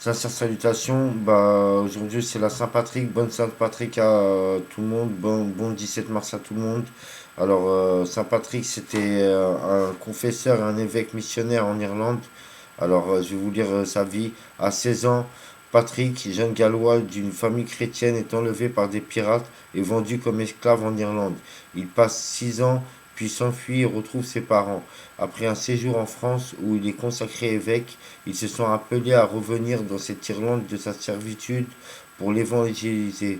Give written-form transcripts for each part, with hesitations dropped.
Sincère salutations. Aujourd'hui c'est la Saint-Patrick. Bonne Saint-Patrick à tout le monde. Bon 17 mars à tout le monde. Alors, Saint-Patrick, c'était un confesseur et un évêque missionnaire en Irlande. Alors, je vais vous lire sa vie. À 16 ans, Patrick, jeune gallois d'une famille chrétienne, est enlevé par des pirates et vendu comme esclave en Irlande. Il passe 6 ans, puis s'enfuit et retrouve ses parents. Après un séjour en France où il est consacré évêque, ils se sont appelés à revenir dans cette Irlande de sa servitude pour l'évangéliser.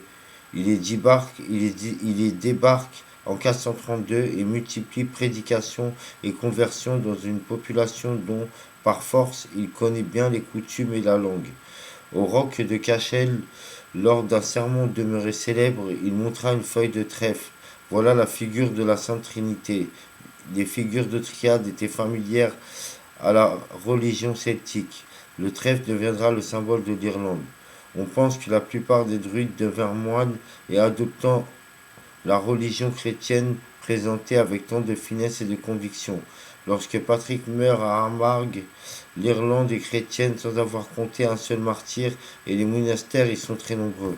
Il y débarque en 432 et multiplie prédications et conversions dans une population dont, par force, il connaît bien les coutumes et la langue. Au roc de Cashel, lors d'un sermon demeuré célèbre, il montra une feuille de trèfle. Voilà la figure de la Sainte Trinité. Les figures de triade étaient familières à la religion celtique. Le trèfle deviendra le symbole de l'Irlande. On pense que la plupart des druides devinrent moines et adoptant la religion chrétienne présentée avec tant de finesse et de conviction. Lorsque Patrick meurt à Armagh, l'Irlande est chrétienne sans avoir compté un seul martyr et les monastères y sont très nombreux.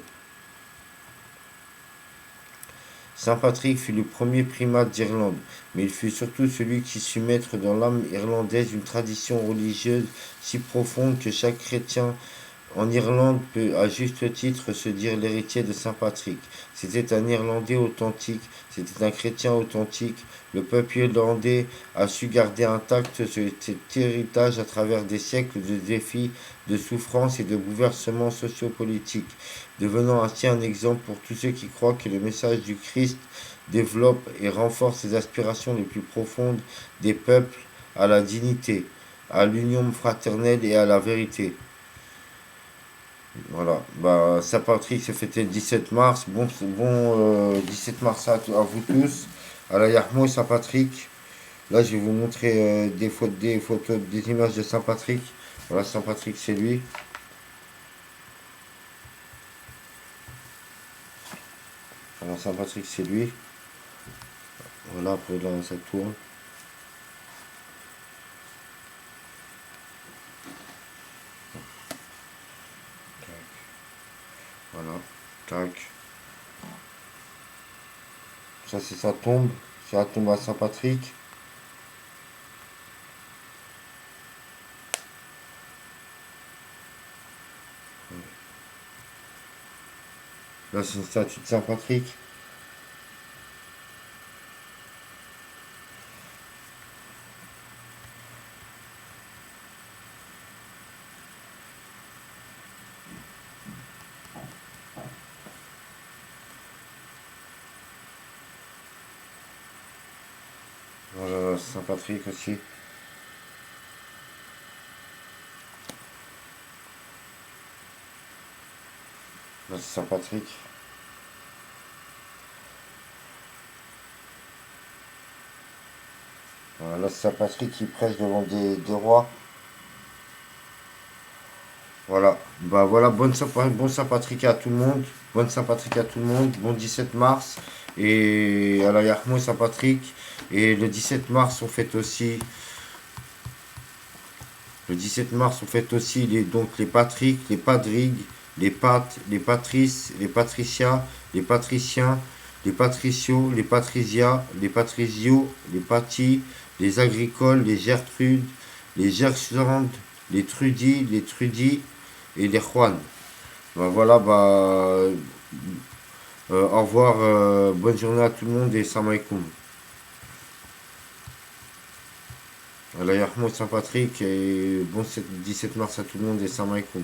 Saint Patrick fut le premier primate d'Irlande, mais il fut surtout celui qui sut mettre dans l'âme irlandaise une tradition religieuse si profonde que chaque chrétien en Irlande peut à juste titre se dire l'héritier de Saint Patrick. C'était un Irlandais authentique, c'était un chrétien authentique. Le peuple irlandais a su garder intact cet héritage à travers des siècles de défis, de souffrances et de bouleversements sociopolitiques, devenant ainsi un exemple pour tous ceux qui croient que le message du Christ développe et renforce les aspirations les plus profondes des peuples à la dignité, à l'union fraternelle et à la vérité. Voilà, Saint-Patrick s'est fêté le 17 mars. Bon 17 mars à vous tous. À la Yarmo et Saint-Patrick. Là, je vais vous montrer des photos, des images de Saint-Patrick. Voilà, Saint-Patrick, c'est lui. Voilà, Saint-Patrick, c'est lui. Voilà, après là, ça tourne. Voilà, tac. Ça, c'est sa tombe. C'est la tombe à Saint-Patrick. Là, c'est une statue de Saint-Patrick. Voilà, Saint-Patrick aussi. Là, c'est Saint-Patrick. Voilà, là, c'est Saint-Patrick qui prêche devant des rois. Voilà, voilà, bon Saint-Patrick à tout le monde. Bonne Saint-Patrick à tout le monde. Bon 17 mars. Et à la Yarmo et Saint-Patrick. Et le 17 mars, on fête aussi. Le 17 mars, on fête aussi donc les Patrick, les Padrigues, les Pates, les Patrices, les Patricias, les Patriciens, les Patricios, les Patricias, les Patricios, les Patis, les Agricoles, les Gertrudes, les Gertrudes, les Trudis, les Trudis et les Juan. Voilà, au revoir, bonne journée à tout le monde et salam alaikum. Allah Yahmoud Saint-Patrick et bon 17 mars à tout le monde et salam alaikum.